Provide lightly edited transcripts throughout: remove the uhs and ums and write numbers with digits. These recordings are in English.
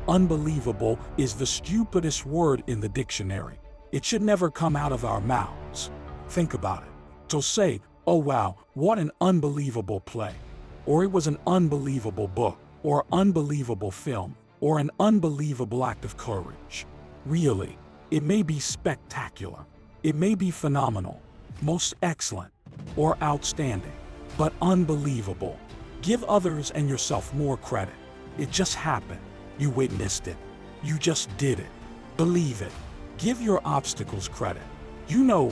Unbelievable is the stupidest word in the dictionary. It should never come out of our mouths. Think about it. So say, oh wow, what an unbelievable play. Or it was an unbelievable book, or unbelievable film, or an unbelievable act of courage. Really, it may be spectacular. It may be phenomenal, most excellent, or outstanding, but unbelievable. Give others and yourself more credit. It just happened. You witnessed it. You just did it. Believe it. Give your obstacles credit. You know,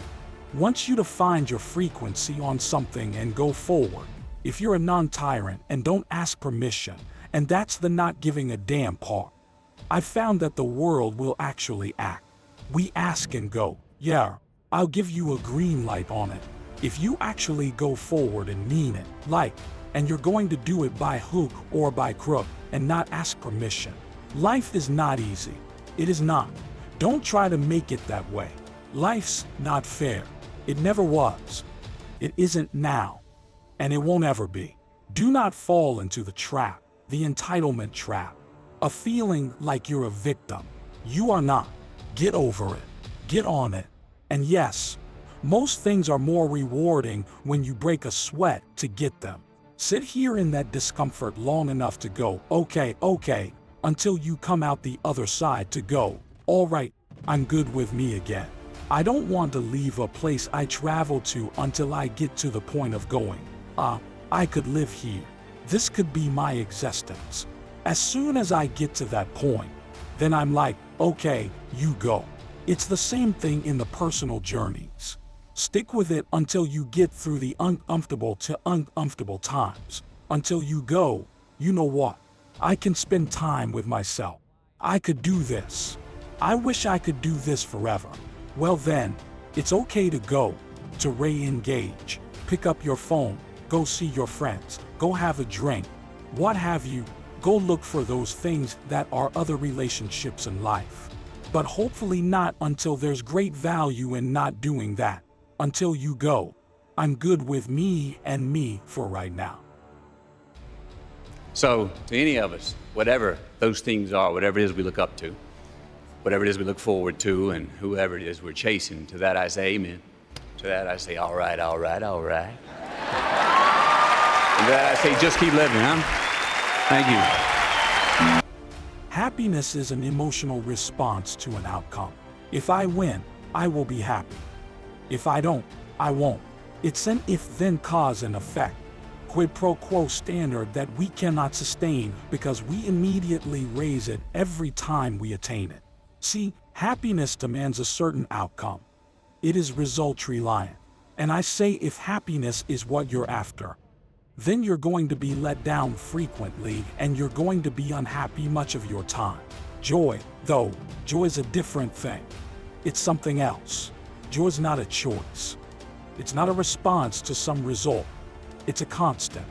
once you find your frequency on something and go forward, if you're a non-tyrant and don't ask permission, and that's the not giving a damn part, I found that the world will actually act. We ask and go, yeah, I'll give you a green light on it. If you actually go forward and mean it, and you're going to do it by hook or by crook and not ask permission. Life is not easy. It is not. Don't try to make it that way. Life's not fair. It never was. It isn't now. And it won't ever be. Do not fall into the trap, the entitlement trap, a feeling like you're a victim. You are not. Get over it. Get on it. And yes, most things are more rewarding when you break a sweat to get them. Sit here in that discomfort long enough to go, okay, until you come out the other side to go, all right, I'm good with me again. I don't want to leave a place I travel to until I get to the point of going, I could live here. This could be my existence. As soon as I get to that point, then I'm like, okay, you go. It's the same thing in the personal journeys. Stick with it until you get through the uncomfortable to uncomfortable times. Until you go, you know what? I can spend time with myself. I could do this. I wish I could do this forever. Well then, it's okay to go, to re-engage. Pick up your phone, go see your friends, go have a drink. What have you, go look for those things that are other relationships in life. But hopefully not until there's great value in not doing that. Until you go, I'm good with me and me for right now. So, to any of us, whatever those things are, whatever it is we look up to, whatever it is we look forward to, and whoever it is we're chasing, to that I say amen. To that I say, all right. And to that I say, just keep living, huh? Thank you. Happiness is an emotional response to an outcome. If I win, I will be happy. If I don't, I won't. It's an if-then cause and effect, quid pro quo standard that we cannot sustain because we immediately raise it every time we attain it. See, happiness demands a certain outcome. It is result reliant. And I say if happiness is what you're after, then you're going to be let down frequently and you're going to be unhappy much of your time. Joy, though, joy is a different thing. It's something else. Joy is not a choice. It's not a response to some result. It's a constant.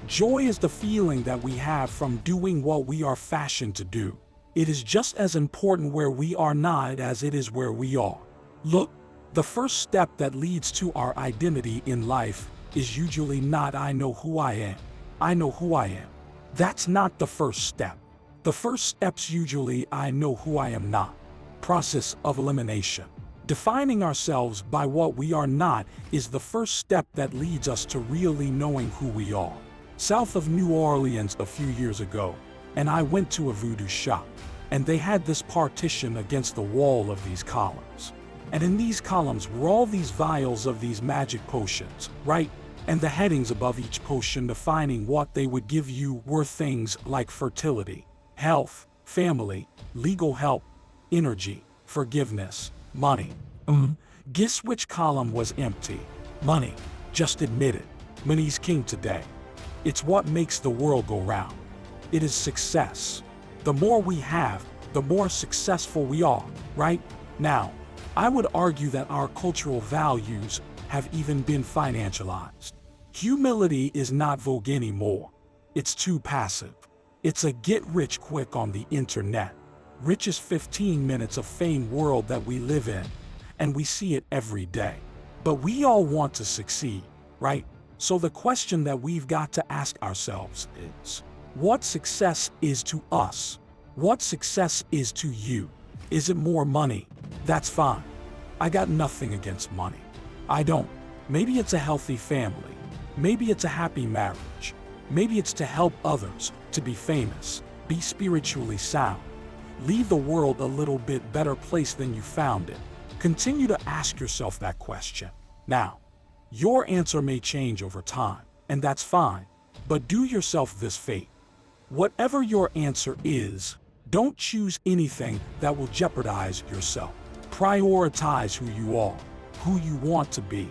Joy is the feeling that we have from doing what we are fashioned to do. It is just as important where we are not as it is where we are. Look, the first step that leads to our identity in life is usually not I know who I am. I know who I am. That's not the first step. The first step's usually I know who I am not. Process of elimination. Defining ourselves by what we are not is the first step that leads us to really knowing who we are. South of New Orleans a few years ago, and I went to a voodoo shop, and they had this partition against the wall of these columns. And in these columns were all these vials of these magic potions, right? And the headings above each potion defining what they would give you were things like fertility, health, family, legal help, energy, forgiveness, money. Guess which column was empty? Money. Just admit it. Money's king today. It's what makes the world go round. It is success. The more we have, the more successful we are, right? Now, I would argue that our cultural values have even been financialized. Humility is not vogue anymore. It's too passive. It's a get-rich-quick on the internet. Richest 15 minutes of fame world that we live in, and we see it every day. But we all want to succeed, right? So the question that we've got to ask ourselves is, what success is to us? What success is to you? Is it more money? That's fine. I got nothing against money. I don't. Maybe it's a healthy family. Maybe it's a happy marriage. Maybe it's to help others, to be famous, be spiritually sound, leave the world a little bit better place than you found it. Continue to ask yourself that question. Now, your answer may change over time, and that's fine, but do yourself this favor. Whatever your answer is, don't choose anything that will jeopardize yourself. Prioritize who you are, who you want to be,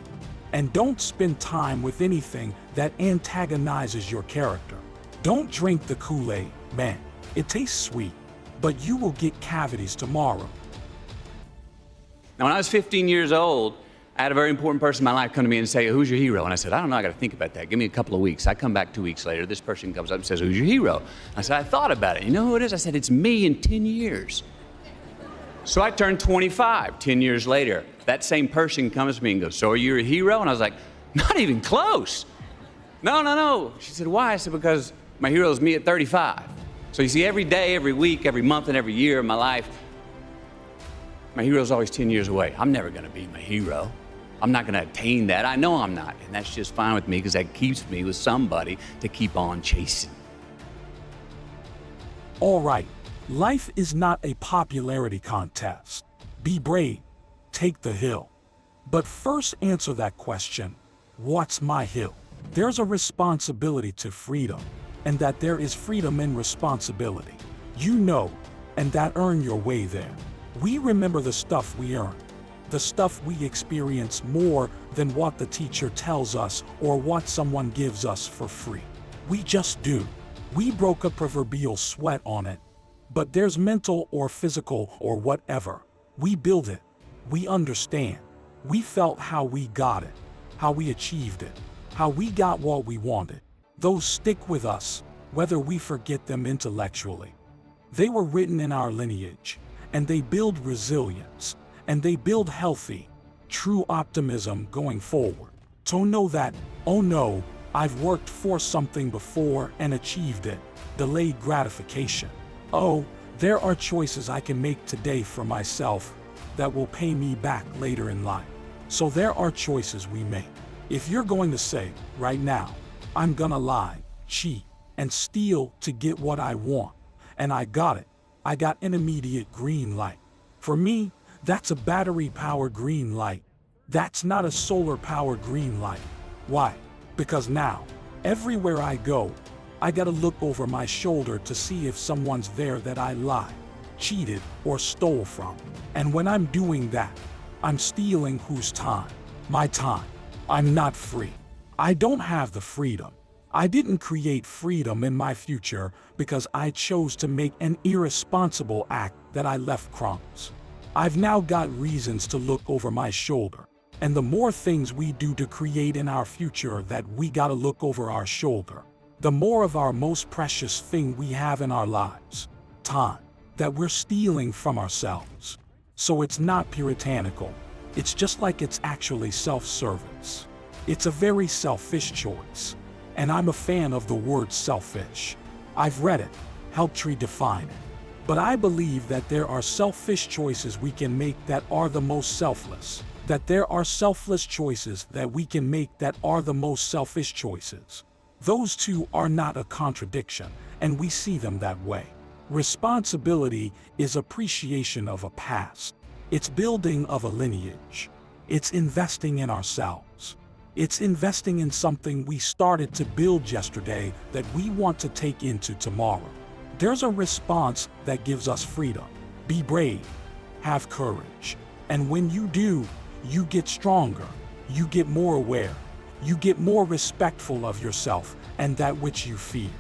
and don't spend time with anything that antagonizes your character. Don't drink the Kool-Aid, man. It tastes sweet, but you will get cavities tomorrow. Now, when I was 15 years old, I had a very important person in my life come to me and say, "Who's your hero?" And I said, "I don't know, I got to think about that. Give me a couple of weeks." I come back 2 weeks later, this person comes up and says, "Who's your hero?" I said, "I thought about it. You know who it is?" I said, "It's me in 10 years. So I turned 25 10 years later. That same person comes to me and goes, "So are you a hero?" And I was like, "Not even close." No. She said, "Why?" I said, "Because my hero is me at 35. So you see, every day, every week, every month, and every year of my life, my hero is always 10 years away. I'm never going to be my hero. I'm not going to attain that. I know I'm not. And that's just fine with me because that keeps me with somebody to keep on chasing." All right, life is not a popularity contest. Be brave, take the hill. But first answer that question, what's my hill? There's a responsibility to freedom, and that there is freedom in responsibility. You know, and that earn your way there. We remember the stuff we earn, the stuff we experience more than what the teacher tells us or what someone gives us for free. We just do. We broke a proverbial sweat on it, but there's mental or physical or whatever. We build it. We understand. We felt how we got it, how we achieved it, how we got what we wanted. Those stick with us, whether we forget them intellectually. They were written in our lineage, and they build resilience, and they build healthy, true optimism going forward. So know that, oh no, I've worked for something before and achieved it. Delayed gratification. Oh, there are choices I can make today for myself that will pay me back later in life. So there are choices we make. If you're going to say, right now, I'm gonna lie, cheat, and steal to get what I want, and I got it, I got an immediate green light. For me, that's a battery-powered green light. That's not a solar-powered green light. Why? Because now, everywhere I go, I gotta look over my shoulder to see if someone's there that I lied, cheated, or stole from. And when I'm doing that, I'm stealing whose time? My time. I'm not free. I don't have the freedom. I didn't create freedom in my future because I chose to make an irresponsible act that I left crumbs. I've now got reasons to look over my shoulder. And the more things we do to create in our future that we gotta look over our shoulder, the more of our most precious thing we have in our lives, time, that we're stealing from ourselves. So it's not puritanical. It's just like it's actually self-service. It's a very selfish choice. And I'm a fan of the word selfish. I've read it, helped redefine it. But I believe that there are selfish choices we can make that are the most selfless. That there are selfless choices that we can make that are the most selfish choices. Those two are not a contradiction, and we see them that way. Responsibility is appreciation of a past. It's building of a lineage. It's investing in ourselves. It's investing in something we started to build yesterday that we want to take into tomorrow. There's a response that gives us freedom. Be brave. Have courage. And when you do, you get stronger. You get more aware. You get more respectful of yourself and that which you fear.